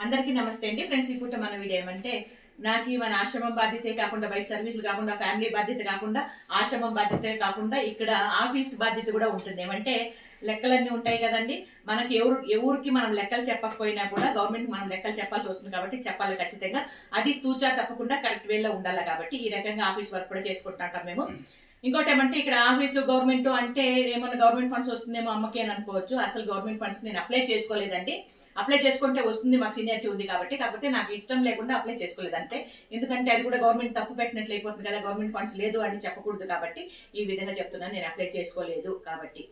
అందరికీ నమస్తే అండి ఫ్రెండ్స్. ఇప్పుడు మన వీడియో ఏమంటే నాకు మన ఆశ్రమం బాధ్యతే కాకుండా బయట సర్వీసులు కాకుండా ఫ్యామిలీ బాధ్యత కాకుండా ఆశ్రమం బాధ్యత కాకుండా ఇక్కడ ఆఫీస్ బాధ్యత కూడా ఉంటుంది. ఏమంటే లెక్కలన్నీ ఉంటాయి కదండి. మనకి ఎవరికి మనం లెక్కలు చెప్పకపోయినా కూడా గవర్నమెంట్ మనం లెక్కలు చెప్పాల్సి వస్తుంది కాబట్టి చెప్పాలి ఖచ్చితంగా. అది తూచా తప్పకుండా కరెక్ట్ వేలో ఉండాలి కాబట్టి ఈ రకంగా ఆఫీస్ వర్క్ కూడా చేసుకుంటుంటాం మేము. ఇంకోటి ఏమంటే ఇక్కడ ఆఫీసు గవర్నమెంట్ అంటే ఏమన్నా గవర్నమెంట్ ఫండ్స్ వస్తుందేమో అమ్మకి అని అనుకోవచ్చు. అసలు గవర్నమెంట్ ఫండ్స్ నేను అప్లై చేసుకోలేదండి. అప్లై చేసుకుంటే వస్తుంది, మాకు సీనియారిటీ ఉంది కాబట్టి. కాకపోతే నాకు ఇష్టం లేకుండా అప్లై చేసుకోలేదు అంతే. ఎందుకంటే అది కూడా గవర్నమెంట్ తప్పు పెట్టినట్లు అయిపోతుంది కదా, గవర్నమెంట్ ఫండ్స్ లేదు అని చెప్పకూడదు కాబట్టి ఈ విధంగా చెప్తున్నాను. నేను అప్లై చేసుకోలేదు కాబట్టి.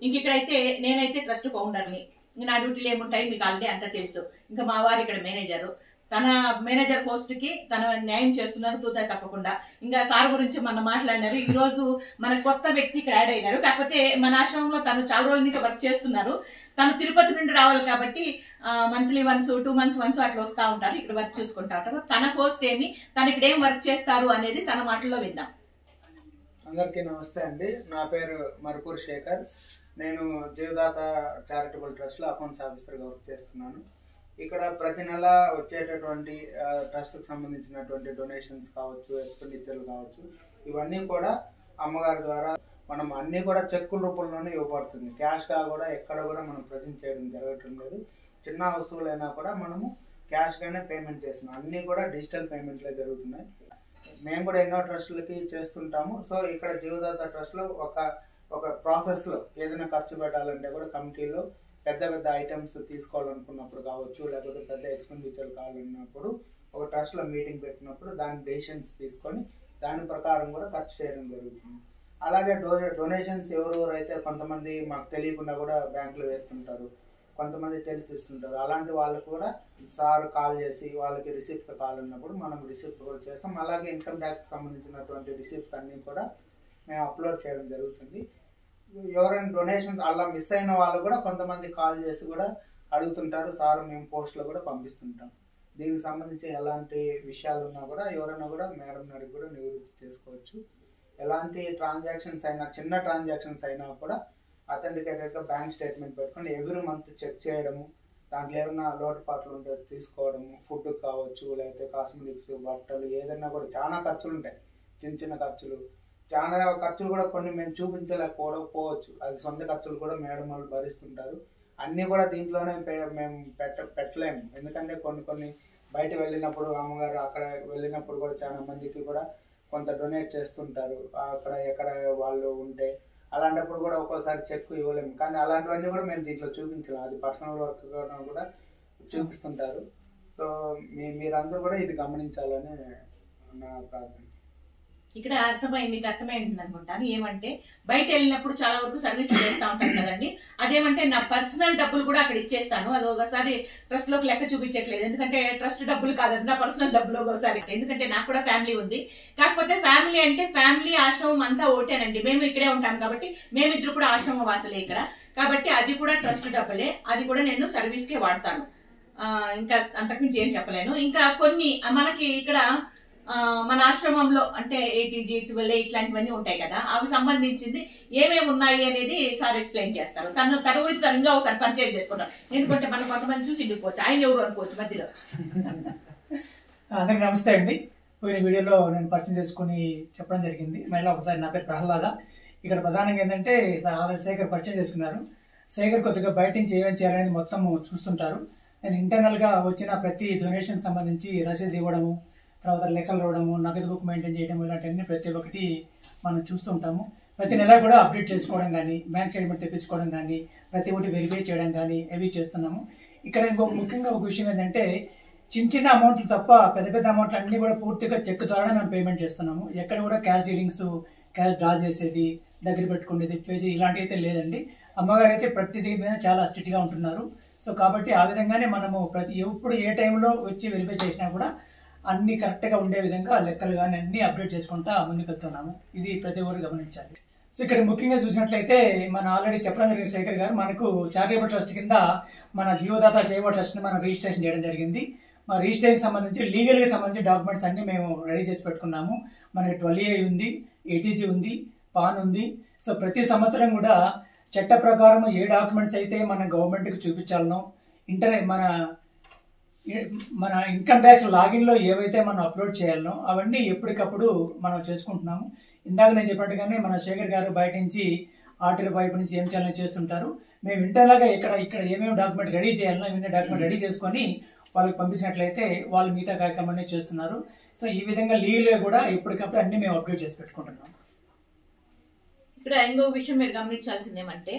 ఇంక ఇక్కడైతే నేనైతే ట్రస్ట్ ఫౌండర్ని. నా డ్యూటీలు ఏముంటాయి మీకు ఆల్రెడీ అంతా తెలుసు. ఇంకా మా వారు ఇక్కడ మేనేజరు. తన మేనేజర్ పోస్ట్ కి తన న్యాయం చేస్తున్నారు తూచా తప్పకుండా. ఇంకా సార్ గురించి మన మాట్లాడినారు. ఈ రోజు మన కొత్త వ్యక్తి ఇక్కడ యాడ్ అయినారు. కాకపోతే మన ఆశ్రమంలో తను చాలా రోజుల నుంచి వర్క్ చేస్తున్నారు. తను తిరుపతి నుండి రావాలి కాబట్టి మంత్లీ వన్స్ 2 months వన్స్ అట్లా వస్తూ ఉంటారు, ఇక్కడ వర్క్ చూసుకుంటా ఉంటారు. తన పోస్ట్ ఏమి, తను ఇక్కడ ఏం వర్క్ చేస్తారు అనేది తన మాటల్లో విందాం. అందరికీ నమస్తే అండి. నా పేరు మరుపూర్ శేఖర్. నేను జీవదాత చారిటబుల్ ట్రస్ట్లో అకౌంట్స్ ఆఫీసర్గా వర్క్ చేస్తున్నాను. ఇక్కడ ప్రతి నెల వచ్చేటటువంటి ట్రస్ట్కి సంబంధించినటువంటి డొనేషన్స్ కావచ్చు, ఎక్స్పెండిచర్లు కావచ్చు, ఇవన్నీ కూడా అమ్మగారి ద్వారా మనం అన్నీ కూడా చెక్కుల రూపంలోనే ఇవ్వబడుతుంది. క్యాష్గా కూడా ఎక్కడ కూడా మనం ప్రజెంట్ చేయడం జరగటం లేదు. చిన్న వస్తువులైనా కూడా మనము క్యాష్గానే పేమెంట్ చేస్తున్నాం. అన్నీ కూడా డిజిటల్ పేమెంట్లే జరుగుతున్నాయి. మేము కూడా ఎన్నో ట్రస్టులకి చేస్తుంటాము. సో ఇక్కడ జీవదాత ట్రస్ట్లో ఒక ప్రాసెస్లో ఏదైనా ఖర్చు పెట్టాలంటే కూడా కమిటీలో పెద్ద పెద్ద ఐటమ్స్ తీసుకోవాలనుకున్నప్పుడు కావచ్చు, లేకపోతే పెద్ద ఎక్స్పెండిచర్ కావాలన్నప్పుడు ఒక ట్రస్ట్లో మీటింగ్ పెట్టినప్పుడు దాని డెసిషన్స్ తీసుకొని దాని ప్రకారం కూడా ఖర్చు చేయడం జరుగుతుంది. అలాగే డొనేషన్స్ ఎవరెవరైతే కొంతమంది మాకు తెలియకుండా కూడా బ్యాంకులో వేస్తుంటారు, కొంతమంది తెలిసి ఇస్తుంటారు. అలాంటి వాళ్ళకు కూడా సార్ కాల్ చేసి వాళ్ళకి రిసిప్ట్ కావాలన్నప్పుడు మనం రిసిప్ట్ కూడా చేస్తాం. అలాగే ఇన్కమ్ ట్యాక్స్ సంబంధించినటువంటి రిసిప్ట్స్ అన్నీ కూడా మేము అప్లోడ్ చేయడం జరుగుతుంది. ఎవరైనా డొనేషన్ అలా మిస్ అయిన వాళ్ళు కూడా కొంతమంది కాల్ చేసి కూడా అడుగుతుంటారు. సార్ మేము పోస్ట్లో కూడా పంపిస్తుంటాం. దీనికి సంబంధించి ఎలాంటి విషయాలు ఉన్నా కూడా ఎవరైనా కూడా మేడం అడిగి కూడా నివృత్తి చేసుకోవచ్చు. ఎలాంటి ట్రాన్సాక్షన్స్ అయినా, చిన్న ట్రాన్సాక్షన్స్ అయినా కూడా అథెంటికేటెడ్గా బ్యాంక్ స్టేట్మెంట్ పెట్టుకొని ఎవ్రీ మంత్ చెక్ చేయడము, దాంట్లో ఏమైనా లోటుపాట్లు ఉంటే తీసుకోవడము, ఫుడ్ కావచ్చు, లేకపోతే కాస్మెటిక్స్, బట్టలు, ఏదైనా కూడా చాలా ఖర్చులు ఉంటాయి. చిన్న చిన్న ఖర్చులు, చాలా ఖర్చులు కూడా కొన్ని మేము చూపించలేకపోవచ్చు. అది సొంత ఖర్చులు కూడా మేడం వాళ్ళు భరిస్తుంటారు. అన్నీ కూడా దీంట్లోనే మేము పెట్టలేము. ఎందుకంటే కొన్ని బయట వెళ్ళినప్పుడు అమ్మగారు అక్కడ వెళ్ళినప్పుడు కూడా చాలా మందికి కూడా కొంత డొనేట్ చేస్తుంటారు అక్కడ ఎక్కడ వాళ్ళు ఉంటే. అలాంటప్పుడు కూడా ఒక్కోసారి చెక్ ఇవ్వలేము. కానీ అలాంటివన్నీ కూడా మేము దీంట్లో చూపించలేము. అది పర్సనల్ వర్క్ కూడా చూపిస్తుంటారు. సో మీరందరూ కూడా ఇది గమనించాలని నా ప్రార్థన. ఇక్కడ మీకు అర్థమైంది అనుకుంటాను. ఏమంటే బయట వెళ్ళినప్పుడు చాలా వరకు సర్వీస్ చేస్తూ ఉంటాను కదండి. అదేమంటే నా పర్సనల్ డబ్బులు కూడా అక్కడ ఇచ్చేస్తాను. అది ఒకసారి ట్రస్ట్ లోకి లెక్క చూపించట్లేదు. ఎందుకంటే ట్రస్ట్ డబ్బులు కాదు, నా పర్సనల్ డబ్బులు ఒకసారి. ఎందుకంటే నాకు కూడా ఫ్యామిలీ ఉంది. కాకపోతే ఫ్యామిలీ అంటే ఫ్యామిలీ ఆశ్రమం అంతా ఓటేనండి. మేము ఇక్కడే ఉంటాం కాబట్టి మేమిద్దరు కూడా ఆశ్రమం వాసలే ఇక్కడ కాబట్టి అది కూడా ట్రస్ట్ డబ్బులే. అది కూడా నేను సర్వీస్ కే వాడతాను. ఇంకా అంతకుమించి ఏం చెప్పలేను. ఇంకా కొన్ని మనకి ఇక్కడ మన ఆశ్రమంలో అంటే 8G 12A ఇట్లాంటివన్నీ ఉంటాయి కదా, అవి సంబంధించింది ఏమేమి ఉన్నాయి అనేది సార్ ఎక్స్ప్లెయిన్ చేస్తారు. తన గురించి తనగా ఒకసారి పరిచయం చేసుకుంటారు. ఎందుకంటే మనం కొంతమంది చూసి ఇండిపోవచ్చు, ఆయన ఎవరు అనుకోవచ్చు మధ్యలో. అందరికి నమస్తే అండి. పోయిన వీడియోలో నేను పరిచయం చేసుకుని చెప్పడం జరిగింది. మళ్ళీ ఒకసారి నా పేరు ప్రహ్లాద. ఇక్కడ ప్రధానంగా ఏంటంటే ఆల్రెడీ శేఖర్ పరిచయం చేసుకున్నారు. శేఖర్ కొద్దిగా బయట నుంచి ఏమేమి చేయాలనేది మొత్తం చూస్తుంటారు. నేను ఇంటర్నల్గా వచ్చిన ప్రతి డొనేషన్ సంబంధించి రసీదు ఇవ్వడము, తర్వాత లెక్కలు రావడము, నగదు బుక్ మెయింటైన్ చేయడం, ఇలాంటివన్నీ ప్రతి ఒక్కటి మనం చూస్తుంటాము. ప్రతి నెల కూడా అప్డేట్ చేసుకోవడం కానీ, బ్యాంక్ స్టేట్మెంట్ తెప్పించుకోవడం కానీ, ప్రతి ఒక్కటి వెరిఫై చేయడం కానీ అవి చేస్తున్నాము. ఇక్కడ ముఖ్యంగా ఒక విషయం ఏంటంటే చిన్న అమౌంట్లు తప్ప పెద్ద అమౌంట్లు అన్నీ కూడా పూర్తిగా చెక్ ద్వారా మనం పేమెంట్ చేస్తున్నాము. ఎక్కడ కూడా క్యాష్ డీలింగ్స్, క్యాష్ డ్రా చేసేది, దగ్గర పెట్టుకునేది, పేజీ ఇలాంటివి అయితే లేదండి. అమ్మగారు అయితే ప్రతిదీ మీద చాలా స్ట్రిక్ట్గా ఉంటున్నారు. సో కాబట్టి ఆ విధంగానే మనము ఎప్పుడు ఏ టైంలో వచ్చి వెరిఫై చేసినా కూడా అన్ని కరెక్ట్గా ఉండే విధంగా లెక్కలు కానీ అన్ని అప్డేట్ చేసుకుంటా ముందుకెళ్తున్నాము. ఇది ప్రతి ఒక్కరు గమనించాలి. సో ఇక్కడ ముఖ్యంగా చూసినట్లయితే మన ఆల్రెడీ చెప్పడం జరిగింది శేఖర్ గారు, మనకు చారిటబుల్ ట్రస్ట్ కింద మన జీవదాత సేవా ట్రస్ట్ని మనం రిజిస్ట్రేషన్ చేయడం జరిగింది. మా రిజిస్ట్రేషన్ సంబంధించి లీగల్గా సంబంధించి డాక్యుమెంట్స్ అన్ని మేము రెడీ చేసి పెట్టుకున్నాము. మనకి 12A ఉంది, 8G ఉంది, పాన్ ఉంది. సో ప్రతి సంవత్సరం కూడా చట్ట ప్రకారం ఏ డాక్యుమెంట్స్ అయితే మన గవర్నమెంట్కి చూపించాలనో మన మన ఇన్కమ్ ట్యాక్స్ లాగిన్లో ఏవైతే మనం అప్లోడ్ చేయాలనో అవన్నీ ఎప్పటికప్పుడు మనం చేసుకుంటున్నాము. ఇందాక నేను చెప్పినట్టుగానే మన శేఖర్ గారు బయట నుంచి ఆర్టీఓ వైపు నుంచి ఏం చేయాలని చేస్తుంటారు. మేము ఇంటర్నల్గా ఇక్కడ ఏమేమి డాక్యుమెంట్ రెడీ చేయాలనో ఇవన్నీ డాక్యుమెంట్ రెడీ చేసుకొని వాళ్ళకి పంపించినట్లయితే వాళ్ళు మిగతా కార్యక్రమాన్ని చేస్తున్నారు. సో ఈ విధంగా లీవ్లో కూడా ఎప్పటికప్పుడు అన్ని మేము అప్డేట్ చేసి పెట్టుకుంటున్నాం. ఇక్కడ ఇంకో విషయం మీరు గమనించాల్సింది ఏమంటే,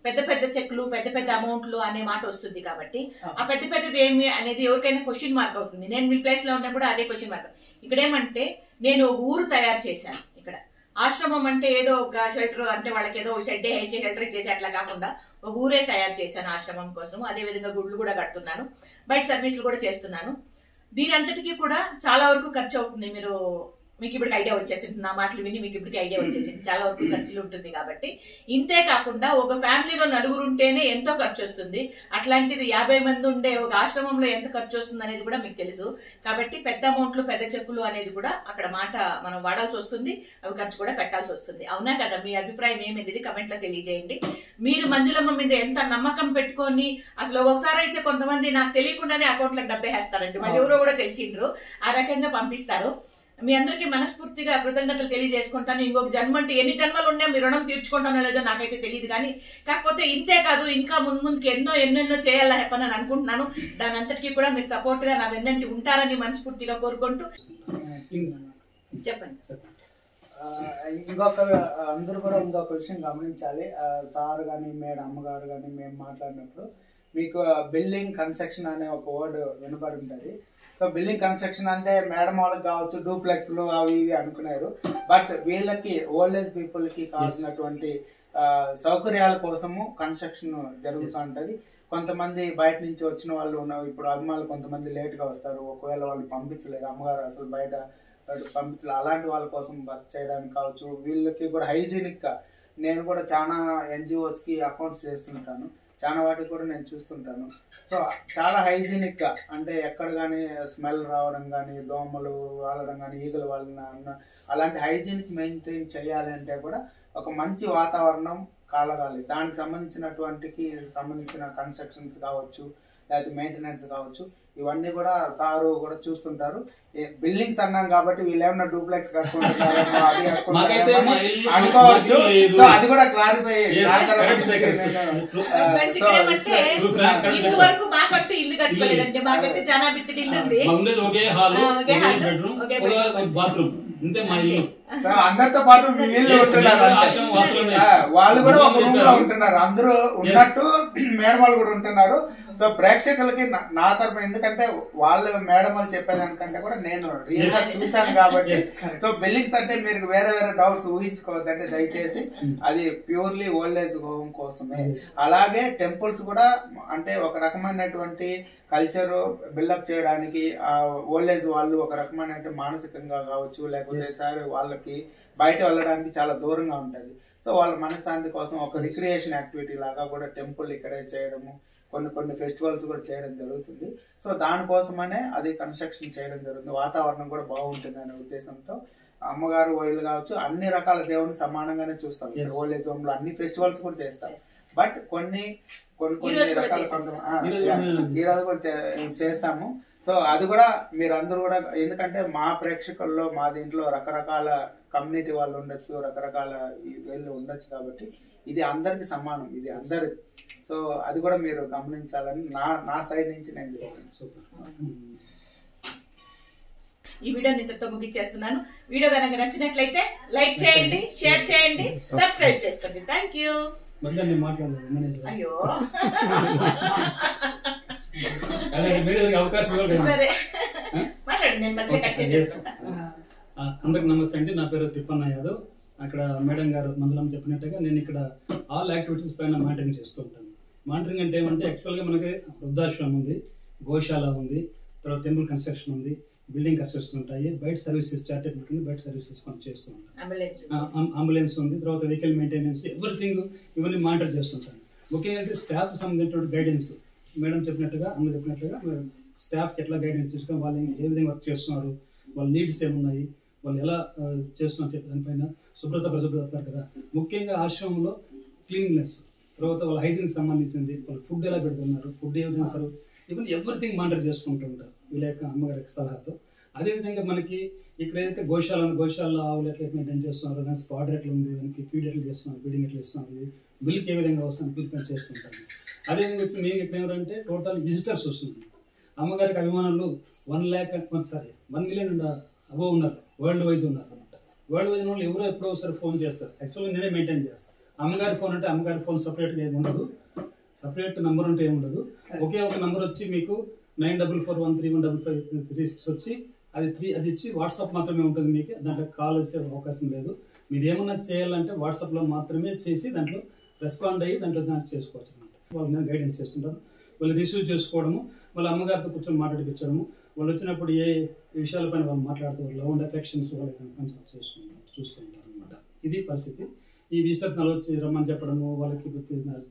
పెద్ద పెద్ద చెక్లు పెద్ద పెద్ద అమౌంట్లు అనే మాట వస్తుంది కాబట్టి ఆ పెద్ద పెద్దది ఏమి అనేది ఎవరికైనా క్వశ్చన్ మార్క్ అవుతుంది. నేను మీ ప్లేస్ లో ఉన్నా కూడా అదే క్వశ్చన్ మార్క్. ఇక్కడ ఏమంటే నేను ఒక ఊరు తయారు చేశాను. ఇక్కడ ఆశ్రమం అంటే ఏదో ఒక షెల్టర్ అంటే వాళ్ళకి ఏదో షెడ్ వేసి షెల్టర్ చేసి అట్లా కాకుండా ఒక ఊరే తయారు చేశాను ఆశ్రమం కోసం. అదే విధంగా గుళ్ళు కూడా కడుతున్నాను, బయట సర్వీసులు కూడా చేస్తున్నాను. దీని అంతటికీ కూడా చాలా వరకు ఖర్చు అవుతుంది. మీకు ఇప్పటికి ఐడియా వచ్చేసింది, నా మాటలు విని మీకు ఇప్పటికి ఐడియా వచ్చేసింది. చాలా వరకు ఖర్చులు ఉంటుంది కాబట్టి ఇంతే కాకుండా ఒక ఫ్యామిలీలో నలుగురు ఉంటేనే ఎంతో ఖర్చు వస్తుంది. అట్లాంటిది 50 మంది ఉండే ఒక ఆశ్రమంలో ఎంత ఖర్చు వస్తుంది అనేది కూడా మీకు తెలుసు. కాబట్టి పెద్ద అమౌంట్లు పెద్ద చెక్కులు అనేది కూడా అక్కడ మాట మనం వాడాల్సి వస్తుంది, అవి ఖర్చు కూడా పెట్టాల్సి వస్తుంది. అవునా కదా? మీ అభిప్రాయం ఏమిది కమెంట్ లో తెలియజేయండి. మీరు మంజులమ్మ మీద ఎంత నమ్మకం పెట్టుకొని అసలు ఒకసారి అయితే కొంతమంది నాకు తెలియకుండానే అకౌంట్లకు డబ్బే వేస్తారండి, మళ్ళీ ఎవరో కూడా తెలిసిండ్రు, ఆ రకంగా పంపిస్తారు. మీ అందరికీ మనస్ఫూర్తిగా కృతజ్ఞతలు తెలియజేసుకుంటాను. ఇంకొక జన్మ అంటే ఎన్ని జన్మలు ఉన్నా మీ రుణం తీర్చుకుంటానో లేదో నాకైతే తెలియదు, కానీ కాకపోతే ఇంతే కాదు ఇంకా ముందుకి ఎన్నెన్నో చేయాలా చెప్పని అనుకుంటున్నాను. దాని అంతటికీ కూడా మీరు సపోర్ట్ గా నా వెన్నంటి ఉంటారని మనస్ఫూర్తిగా కోరుకుంటూ చెప్పండి. అందరూ కూడా ఇంకొక విషయం గమనించాలి. సార్ కానీ మేడం అమ్మగారు కానీ మేము మాట్లాడినప్పుడు మీకు బిల్డింగ్ కన్స్ట్రక్షన్ అనే ఒక వర్డ్ వినబడి ఉంటుంది. సో బిల్డింగ్ కన్స్ట్రక్షన్ అంటే మేడం వాళ్ళకి కావచ్చు డూప్లెక్స్లు అవి ఇవి అనుకున్నారు. బట్ వీళ్ళకి ఓల్డ్ ఏజ్ పీపుల్కి కావాల్సినటువంటి సౌకర్యాల కోసము కన్స్ట్రక్షన్ జరుగుతూ ఉంటుంది. కొంతమంది బయట నుంచి వచ్చిన వాళ్ళు ఉన్నారు. ఇప్పుడు అభిమానులు కొంతమంది లేట్గా వస్తారు, ఒకవేళ వాళ్ళు పంపించలేదు, అమ్మగారు అసలు బయట పంపించలేదు, అలాంటి వాళ్ళ కోసం బస్ చేయడానికి కావచ్చు. వీళ్ళకి కూడా హైజీనిక్గా నేను కూడా చాలా ఎన్జిఓస్కి అకౌంట్స్ చేస్తుంటాను, చాలా వాటికి కూడా నేను చూస్తుంటాను. సో చాలా హైజీనిక్గా అంటే ఎక్కడ కానీ స్మెల్ రావడం కానీ దోమలు వాలడం కానీ ఈగలు వాళ్ళ అలాంటి హైజీనిక్ మెయింటైన్ చేయాలి అంటే కూడా ఒక మంచి వాతావరణం కలగాలి. దానికి సంబంధించిన కన్స్ట్రక్షన్స్ కావచ్చు, లేకపోతే మెయింటెనెన్స్ కావచ్చు, ఇవన్నీ కూడా సారు కూడా చూస్తుంటారు. బిల్డింగ్స్ అన్నాం కాబట్టి వీళ్ళు ఏమన్నా డూప్లెక్స్ కట్టుకుంటున్నారేమో అది అనుకోవచ్చు. సో అది కూడా క్లారిఫై. ఇంతవరకు మాకంటూ ఇల్లు కట్టుకోలేదండి, మాకైతే చాలా బిత్తిడి ఇల్లు ఉంది. అందరితో పాటు వీళ్ళు ఉంటున్నారు, వాళ్ళు కూడా ఒక రూమ్ లో ఉంటున్నారు, అందరూ ఉన్నట్టు మేడం వాళ్ళు కూడా ఉంటున్నారు. సో ప్రేక్షకులకి నా తరఫున, ఎందుకంటే వాళ్ళు మేడం వాళ్ళు చెప్పేదానికంటే కూడా నేను రియల్ గా చూశాను కాబట్టి. సో బిల్డింగ్స్ అంటే మీరు వేరే వేరే డౌట్స్ ఊహించుకోవద్దంటే దయచేసి, అది ప్యూర్లీ ఓల్డ్ ఏజ్ హోమ్ కోసమే. అలాగే టెంపుల్స్ కూడా అంటే ఒక రకమైనటువంటి కల్చర్ బిల్డప్ చేయడానికి ఓల్డ్ ఏజ్ వాళ్ళు ఒక రకమైన మానసికంగా కావచ్చు, లేకపోతే సార్ వాళ్ళకి బయట వెళ్ళడానికి చాలా దూరంగా ఉంటుంది. సో వాళ్ళ మనశ్శాంతి కోసం ఒక రిక్రియేషన్ యాక్టివిటీ లాగా కూడా టెంపుల్ ఇక్కడే చేయడము, కొన్ని ఫెస్టివల్స్ కూడా చేయడం జరుగుతుంది. సో దానికోసమనే అది కన్స్ట్రక్షన్ చేయడం జరుగుతుంది. వాతావరణం కూడా బాగుంటుంది అనే ఉద్దేశంతో అమ్మగారు ఓయిల్ కావచ్చు అన్ని రకాల దేవుని సమానంగానే చూస్తాం. ఓల్డ్ ఏజ్ హోమ్ లో అన్ని ఫెస్టివల్స్ కూడా చేస్తాం. బట్ కొన్ని రకాల ఈరోజు కూడా చేస్తాము. సో అది కూడా మీరందరూ కూడా, ఎందుకంటే మా ప్రేక్షకుల్లో మా దీంట్లో రకరకాల కమ్యూనిటీ వాళ్ళు ఉండొచ్చు, రకరకాల వీళ్ళు ఉండొచ్చు, కాబట్టి ఇది అందరికి సమానం, ఇది అందరిది. సో అది కూడా మీరు గమనించాలని నా సైడ్ నుంచి నేను చెప్తాను. ఈ వీడియోని ఇంతతో ముగించేస్తున్నాను. వీడియో కనుక నచ్చినట్లయితే లైక్ చేయండి, షేర్ చేయండి, సబ్స్క్రైబ్ చేసుకోండి. Thank you. అయ్యో సరే మాట్లాడండి, నేను మధ్యలో కట్ చేసేసుకుంటాను. అందరికి నమస్తే అండి, నా పేరు తిప్పన్న యాదవ్. అక్కడ మేడం గారు మందులమ్మ చెప్పినట్టుగా నేను ఇక్కడ ఆల్ యాక్టివిటీస్ పైన మానిటరింగ్ చేస్తూ ఉంటాను. మానిటరింగ్ అంటే ఏమంటే యాక్చువల్గా మనకి వృద్ధాశ్రమం ఉంది, గోశాల ఉంది, తర్వాత టెంపుల్ కన్స్ట్రక్షన్ ఉంది, బిల్డింగ్ కన్స్ట్రక్షన్ ఉంటాయి, బయట సర్వీసెస్ చార్టెడ్ బయట సర్వీసెస్ మనం చేస్తూ ఉంటాం, అంబులెన్స్ ఉంది, తర్వాత వెహికల్ మెయింటెనెన్స్, ఎవ్రీథింగ్ ఇవన్నీ మానిటర్ చేస్తుంటాను. ముఖ్యంగా స్టాఫ్ సంబంధించిన గైడెన్స్ మేడం చెప్పినట్టుగా అమ్మ చెప్పినట్టుగా స్టాఫ్కి ఎట్లా గైడెన్స్ చేసుకోవాలి, వాళ్ళు ఏ విధంగా వర్క్ చేస్తున్నారు, వాళ్ళ నీడ్స్ ఏమున్నాయి, వాళ్ళు ఎలా చేస్తున్నారు చెప్పే దానిపైన శుభ్రత పరిశుభ్రత కదా. ముఖ్యంగా ఆశ్రమంలో క్లీన్లెస్, తర్వాత వాళ్ళ హైజీన్కి సంబంధించింది, వాళ్ళు ఫుడ్ ఎలా పెడుతున్నారు, ఫుడ్ ఏ విధంగా ఈవెన్ ఎవ్రీథింగ్ మానిటర్ చేసుకుంటూ ఉంటారు వీళ్ళ యొక్క అమ్మగారి సలహాతో. అదేవిధంగా మనకి ఇక్కడ ఏదైతే గోశాలలో ఆవులు ఎట్లా మెయింటైన్ చేస్తున్నారు, దానికి స్పాట్ ఎట్లా ఉంది, దానికి ఫీడ్ ఎట్లా చేస్తున్నారు, ఫీడింగ్ ఎట్లా చేస్తున్నారు, మిల్క్ ఏ విధంగా వస్తుంది ప్రిపేర్ చేస్తుంటారు. అదేవిధంగా వచ్చి మేము ఇక్కడ ఏమంటే టోటల్ విజిటర్స్ వస్తున్నారు. అమ్మగారికి అభిమానులు 1 మిలియన్ అబోవ్ ఉన్నారు, వరల్డ్ వైజ్ ఉన్నారు అనమాట. వరల్డ్ వైజ్ వాళ్ళు ఎవరో ఎప్పుడో ఒకసారి ఫోన్ చేస్తారు. యాక్చువల్గా నేనే మెయింటైన్ చేస్తాను. అమ్మగారి ఫోన్ అంటే అమ్మగారి ఫోన్ సపరేట్గా ఏమి ఉండదు, సపరేట్ నెంబర్ ఉంటే ఏమి ఉండదు. ఒకే ఒక నెంబర్ వచ్చి మీకు 9441315536 వచ్చి అది ఇచ్చి వాట్సాప్ మాత్రమే ఉంటుంది. మీకు దాంట్లో కాల్ వచ్చే అవకాశం లేదు. మీరు ఏమన్నా చేయాలంటే వాట్సాప్లో మాత్రమే చేసి దాంట్లో రెస్పాండ్ అయ్యి దాంట్లో చేసుకోవచ్చు అనమాట. వాళ్ళు నేను గైడెన్స్ చేస్తుంటారు. వాళ్ళు రిసీవ్ చేసుకోవడము, వాళ్ళ అమ్మగారితో కూర్చొని మాట్లాడిపించడము, వాళ్ళు వచ్చినప్పుడు ఏ విషయాలపైన వాళ్ళు మాట్లాడుతారు, లవ్ అండ్ అఫెక్షన్స్ వాళ్ళు చూస్తూ ఉంటారు అనమాట. ఇది పరిస్థితి. ఈ విజిటర్స్ వచ్చి రమ్మని చెప్పడము, వాళ్ళకి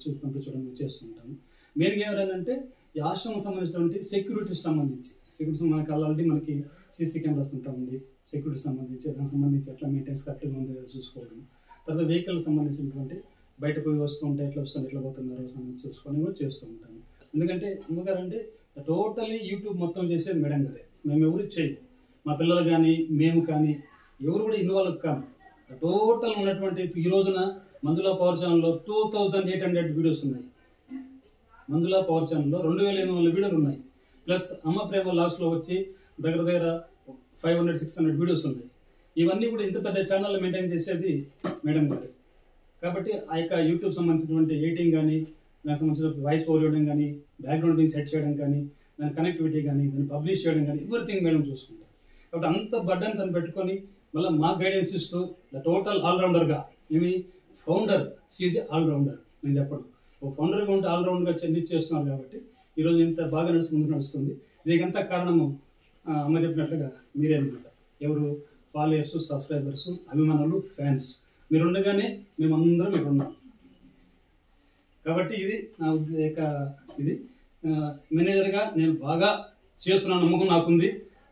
చూసి పంపించడం చేస్తుంటాము. మెయిన్గా ఏమంటే ఈ ఆశ్రమం సంబంధించినటువంటి సెక్యూరిటీకి సంబంధించి మనకి ఆల్రెడీ మనకి సీసీ కెమెరాస్ అంతా ఉంది. సెక్యూరిటీ సంబంధించి దానికి సంబంధించి ఎట్లా మెయింటెన్స్ కరెక్ట్గా ఉంది చూసుకోవడం. తర్వాత వెహికల్ సంబంధించినటువంటి బయట పోయి వస్తూ ఉంటే ఎట్లా వస్తుంది ఎట్లా పోతున్నారో సంబంధించి చూసుకోవడం కూడా చేస్తూ ఉంటాను. ఎందుకంటే అమ్మగారు అంటే టోటల్లీ యూట్యూబ్ మొత్తం చేసేది మేడం గారే. మేము ఎవరు చేయం, మా పిల్లలు కానీ మేము కానీ ఎవరు కూడా ఇన్వాల్వ్ కాము. టోటల్ ఉన్నటువంటి ఈ రోజున మంజులా పవర్ ఛానల్లో 2800 వీడియోస్ ఉన్నాయి. మంజులా పవర్ ఛానల్లో 2800 వీడియోలు ఉన్నాయి. ప్లస్ అమ్మ ప్రేమ లాస్ట్లో వచ్చి దగ్గర 500-600 వీడియోస్ ఉన్నాయి. ఇవన్నీ కూడా ఇంత పెద్ద ఛానల్ మెయింటైన్ చేసేది మేడం గారు. కాబట్టి ఆ యొక్క యూట్యూబ్ సంబంధించినటువంటి ఎడిటింగ్ కానీ, దానికి సంబంధించిన వాయిస్ ఓవర్ ఇవ్వడం కానీ, బ్యాక్గ్రౌండ్ బింగ్ సెట్ చేయడం కానీ, దాని కనెక్టివిటీ కానీ, దాన్ని పబ్లిష్ చేయడం కానీ ఎవ్రీథింగ్ మేడం చూసుకుంటారు. కాబట్టి అంత బడ్డని తను పెట్టుకొని మళ్ళీ మా గైడెన్స్ ఇస్తూ ద టోటల్ ఆల్రౌండర్గా ఏమి ఫౌండర్ సీజీ ఆల్రౌండర్ నేను చెప్పడం. ఓ ఫౌండర్గా ఉంటే ఆల్రౌండర్గా చేస్తున్నారు. కాబట్టి ఈరోజు ఇంత బాగా ముందుకు నడుస్తుంది. దీనికంతా కారణము అమ్మ చెప్పినట్లుగా మీరే అనమాట. ఎవరు ఫాలోయర్స్, సబ్స్క్రైబర్స్, అభిమానులు, ఫ్యాన్స్ మీరుండగానే మేమందరం ఇక్కడ ఉన్నాం. కాబట్టి ఇది నా ఇది మేనేజర్గా నేను బాగా చేస్తున్న నమ్మకం నాకుంది.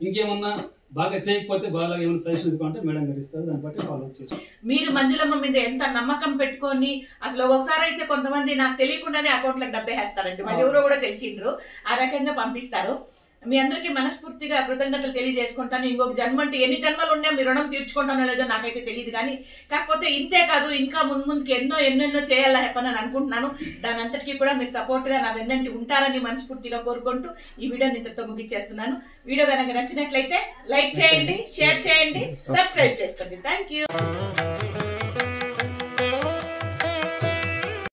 ఇంకేమన్నా బాగా చేయకపోతే బాగా ఏమైనా సజెషన్స్ ఇవ్వాలంటే మేడం గారు ఇస్తారు, దాన్ని బట్టి ఫాలో అప్ చేస్తాం. మీరు మంజులమ్మ మీద ఎంత నమ్మకం పెట్టుకొని అసలు ఒకసారి అయితే కొంతమంది నాకు తెలియకుండానే అకౌంట్లకు డబ్బేస్తారండి, మళ్ళీ ఎవరో కూడా తెలిసిండ్రు, ఆ రకంగా పంపిస్తారు. మీ అందరికీ మనస్ఫూర్తిగా కృతజ్ఞతలు తెలియజేసుకుంటాను. ఇంకొక జన్మ అంటే ఎన్ని జన్మలు ఉన్నా మీ రుణం తీర్చుకుంటానో లేదో నాకైతే తెలియదు. కానీ కాకపోతే ఇంతే కాదు, ఇంకా ముందుకి ఎన్నెన్నో చేయాలా హెప్పని అనుకుంటున్నాను. దాని అంతటికీ కూడా మీరు సపోర్ట్ గా నా వెన్నంటి ఉంటారని మనస్ఫూర్తిగా కోరుకుంటూ ఈ వీడియోని ఇంతతో ముగించేస్తున్నాను. వీడియో కనుక నచ్చినట్లయితే లైక్ చేయండి, షేర్ చేయండి, సబ్స్క్రైబ్ చేసుకోండి. Thank you.